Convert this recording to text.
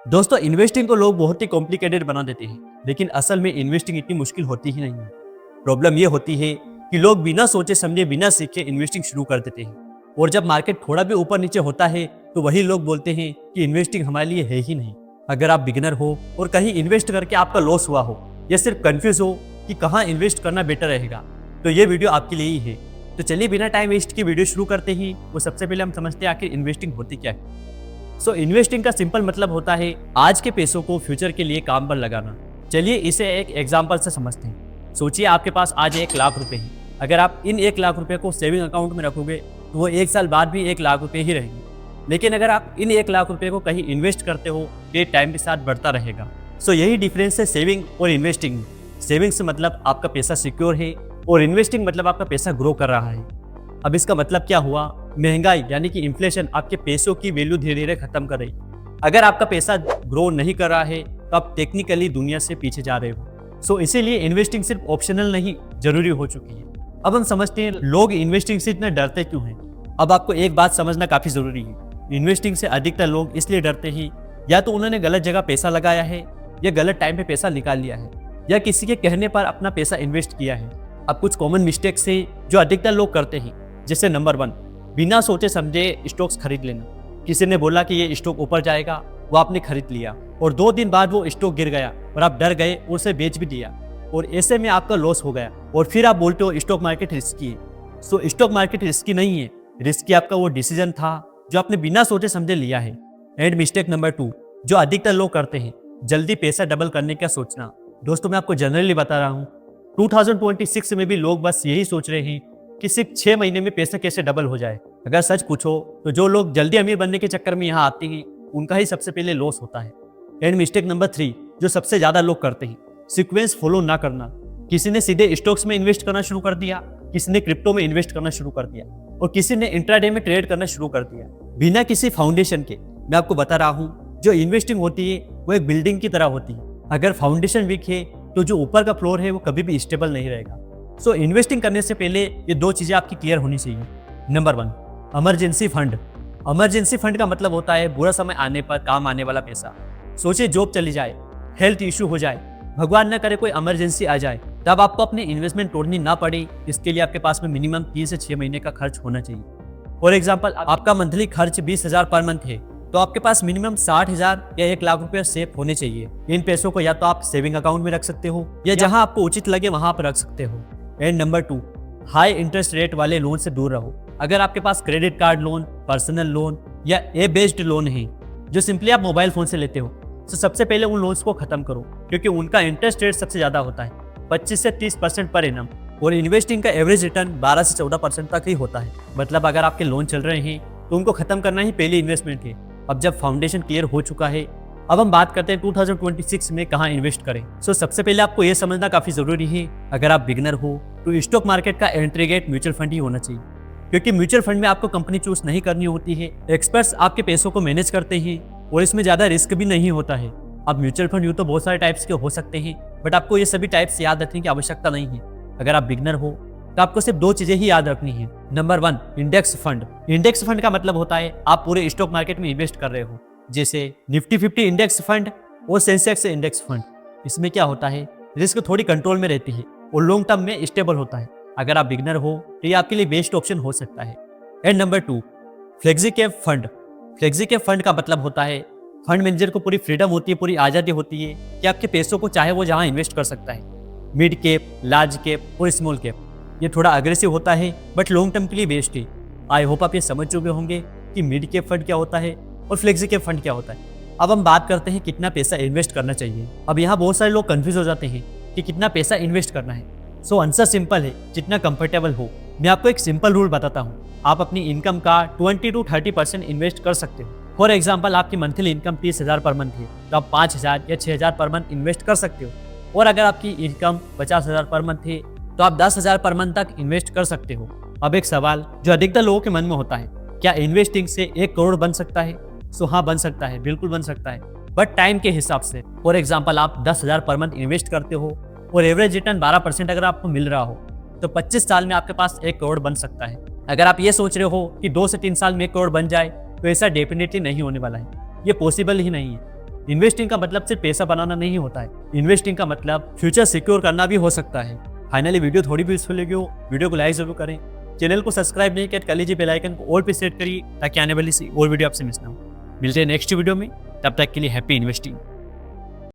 दोस्तों, इन्वेस्टिंग को लोग बहुत ही कॉम्प्लिकेटेड बना देते हैं, लेकिन असल में इन्वेस्टिंग इतनी मुश्किल होती ही नहीं है। प्रॉब्लम ये होती है कि लोग बिना सोचे समझे बिना सीखे इन्वेस्टिंग शुरू कर देते हैं, और जब मार्केट थोड़ा भी ऊपर नीचे होता है तो वही लोग बोलते हैं कि इन्वेस्टिंग हमारे लिए है ही नहीं। अगर आप बिगिनर हो और कहीं इन्वेस्ट करके आपका लॉस हुआ हो या सिर्फ कंफ्यूज हो कि कहाँ इन्वेस्ट करना बेटर रहेगा, तो ये वीडियो आपके लिए ही है। तो चलिए बिना टाइम वेस्ट की वीडियो शुरू करते ही वो सबसे पहले हम समझते हैं आखिर इन्वेस्टिंग होती क्या है। इन्वेस्टिंग का सिंपल मतलब होता है आज के पैसों को फ्यूचर के लिए काम पर लगाना। चलिए इसे एक एग्जांपल से समझते हैं। सोचिए आपके पास आज 1 लाख रुपए हैं। अगर आप इन 1 लाख रुपए को सेविंग अकाउंट में रखोगे तो वो 1 साल बाद भी 1 लाख रुपए ही रहेंगे। लेकिन अगर आप इन 1 लाख रुपए को कहीं इन्वेस्ट करते हो तो ये टाइम के साथ बढ़ता रहेगा। यही डिफरेंस है सेविंग और इन्वेस्टिंग। सेविंग्स मतलब आपका पैसा सिक्योर है और इन्वेस्टिंग मतलब आपका पैसा ग्रो कर रहा है। अब इसका मतलब क्या हुआ? महंगाई यानी कि इन्फ्लेशन आपके पैसों की वैल्यू धीरे धीरे खत्म कर रही। अगर आपका पैसा ग्रो नहीं कर रहा है तो आप टेक्निकली दुनिया से पीछे जा रहे हो। इसीलिए इन्वेस्टिंग सिर्फ ऑप्शनल नहीं, जरूरी हो चुकी है। अब हम समझते हैं लोग इन्वेस्टिंग से इतना डरते क्यों हैं। अब आपको एक बात समझना काफी जरूरी है। इन्वेस्टिंग से अधिकतर लोग इसलिए डरते हैं या तो उन्होंने गलत जगह पैसा लगाया है, या गलत टाइम पे पैसा निकाल लिया है, या किसी के कहने पर अपना पैसा इन्वेस्ट किया है। अब कुछ कॉमन मिस्टेक्स है जो अधिकतर लोग करते हैं, जैसे नंबर 1, बिना सोचे समझे स्टॉक्स खरीद लेना। किसी ने बोला कि ये स्टॉक ऊपर जाएगा, वो आपने खरीद लिया और 2 दिन बाद वो स्टॉक गिर गया और आप डर गए और उसे बेच भी दिया, और ऐसे में आपका लॉस हो गया। और फिर आप बोलते हो स्टॉक मार्केट रिस्की है। स्टॉक मार्केट रिस्की नहीं है, रिस्की आपका वो डिसीजन था जो आपने बिना सोचे समझे लिया है। एंड मिस्टेक नंबर 2 जो अधिकतर लोग करते हैं, जल्दी पैसा डबल करने का सोचना। दोस्तों, मैं आपको जनरली बता रहा हूँ, 2026 में भी लोग बस यही सोच रहे हैं कि सिर्फ 6 महीने में पैसा कैसे डबल हो जाए। अगर सच पूछो तो जो लोग जल्दी अमीर बनने के चक्कर में यहाँ आते हैं, उनका ही सबसे पहले लॉस होता है। एंड मिस्टेक नंबर 3 जो सबसे ज्यादा लोग करते हैं, सीक्वेंस फॉलो ना करना। किसी ने सीधे स्टॉक्स में इन्वेस्ट करना शुरू कर दिया, किसी ने क्रिप्टो में इन्वेस्ट करना शुरू कर दिया, और किसी ने इंट्राडे में ट्रेड करना शुरू कर दिया बिना किसी फाउंडेशन के। मैं आपको बता रहा हूँ, जो इन्वेस्टिंग होती है वो एक बिल्डिंग की तरह होती है। अगर फाउंडेशन वीक है तो जो ऊपर का फ्लोर है वो कभी भी स्टेबल नहीं रहेगा। इन्वेस्टिंग करने से पहले ये 2 चीजें आपकी क्लियर होनी चाहिए। Number 1, emergency fund. Emergency fund का मतलब होता है बुरा समय आने पर काम आने वाला पैसा। सोचिए जॉब चली जाए, हेल्थ इश्यू हो जाए, भगवान न करे कोई इमरजेंसी आ जाए, तब आपको अपनी इन्वेस्टमेंट तोड़नी ना पड़े। इसके लिए आपके पास में मिनिमम 3 से 6 महीने का खर्च होना चाहिए। फॉर एग्जाम्पल, आपका मंथली खर्च 20,000 पर मंथ है, तो आपके पास मिनिमम 60,000 या 1 लाख रुपया सेव होने चाहिए। इन पैसों को या तो आप सेविंग अकाउंट में रख सकते हो या जहां आपको उचित लगे वहां पर रख सकते हो। And number 2, high interest rate वाले लोन से दूर रहो। अगर आपके पास credit card loan, personal loan या ऐप बेस्ड लोन है जो सिंपली आप मोबाइल फोन से लेते हो, तो सबसे पहले उन लोन्स को खत्म करो, क्योंकि उनका इंटरेस्ट रेट सबसे ज्यादा होता है, 25 से 30% पर एनम, और इन्वेस्टिंग का एवरेज रिटर्न 12 से 14% तक ही होता है। मतलब अगर आपके लोन चल रहे हैं तो उनको खत्म करना ही पहली इन्वेस्टमेंट है। अब जब फाउंडेशन क्लियर हो चुका है, अब हम बात करते हैं 2026 में कहाँ इन्वेस्ट करें। सबसे पहले आपको यह समझना काफी जरूरी है, अगर आप बिगिनर हो तो स्टॉक मार्केट का एंट्री गेट म्यूचुअल फंड ही होना चाहिए, क्योंकि म्यूचुअल फंड में आपको कंपनी चूज नहीं करनी होती है, एक्सपर्ट्स आपके पैसों को मैनेज करते हैं और इसमें ज्यादा रिस्क भी नहीं होता है। अब म्यूचुअल फंड यूँ तो बहुत सारे टाइप्स के हो सकते हैं, बट आपको ये सभी टाइप्स याद रखने की आवश्यकता नहीं है। अगर आप बिगिनर हो तो आपको सिर्फ 2 चीजें ही याद रखनी है। Number 1, index fund. Index fund का मतलब होता है आप पूरे स्टॉक मार्केट में इन्वेस्ट कर रहे हो, जैसे निफ्टी 50 इंडेक्स फंड और सेंसेक्स इंडेक्स फंड। इसमें क्या होता है, रिस्क थोड़ी कंट्रोल में रहती है और लॉन्ग टर्म में स्टेबल होता है। अगर आप बिगिनर हो तो ये आपके लिए बेस्ट ऑप्शन हो सकता है। And number 2, flexi cap fund. Flexi cap fund का मतलब होता है फंड मैनेजर को पूरी फ्रीडम होती है, पूरी आज़ादी होती है कि आपके पैसों को चाहे वो जहां इन्वेस्ट कर सकता है। मिड कैप, लार्ज कैप और स्मॉल कैप। ये थोड़ा अग्रेसिव होता है बट लॉन्ग टर्म के लिए बेस्ट है। आई होप आप ये समझ चुके होंगे कि मिड कैप फंड क्या होता है और फ्लेक्सी कैप फंड क्या होता है। अब हम बात करते हैं कितना पैसा इन्वेस्ट करना चाहिए। अब यहाँ बहुत सारे लोग कंफ्यूज हो जाते हैं कि कितना पैसा इन्वेस्ट करना है। आंसर सिंपल है, जितना कंफर्टेबल हो। मैं आपको एक सिंपल रूल बताता हूँ, आप अपनी इनकम का 20 to 30% इन्वेस्ट कर सकते हो। फॉर एग्जाम्पल, आपकी मंथली इनकम 30,000 पर मंथ है तो आप 5,000 या 6,000 पर मंथ इन्वेस्ट कर सकते हो। और अगर आपकी इनकम 50,000 पर मंथ है तो आप 10,000 पर मंथ तक इन्वेस्ट कर सकते हो। अब एक सवाल जो अधिकतर लोगों के मन में होता है, क्या इन्वेस्टिंग से 1 करोड़ बन सकता है? हाँ, बन सकता है, बिल्कुल बन सकता है, बट टाइम के हिसाब से। फॉर एग्जाम्पल, आप 10,000 पर मंथ इन्वेस्ट करते हो और एवरेज रिटर्न 12% अगर आपको मिल रहा हो तो 25 साल में आपके पास 1 करोड़ बन सकता है। अगर आप ये सोच रहे हो कि 2 से 3 साल में 1 करोड़ बन जाए तो ऐसा डेफिनेटली नहीं होने वाला है, ये पॉसिबल ही नहीं है। इन्वेस्टिंग का मतलब सिर्फ पैसा बनाना नहीं होता है, इन्वेस्टिंग का मतलब फ्यूचर सिक्योर करना भी हो सकता है। फाइनली वीडियो थोड़ी भी यूजफुल लगी हो, वीडियो को लाइक जरूर करें, चैनल को सब्सक्राइब नहीं किया कर लीजिए, बेल आइकन को ऑल पे सेट करिए ताकि आने वाली और वीडियो आपसे मिस ना हो। मिलते हैं नेक्स्ट वीडियो में, तब तक के लिए हैप्पी इन्वेस्टिंग।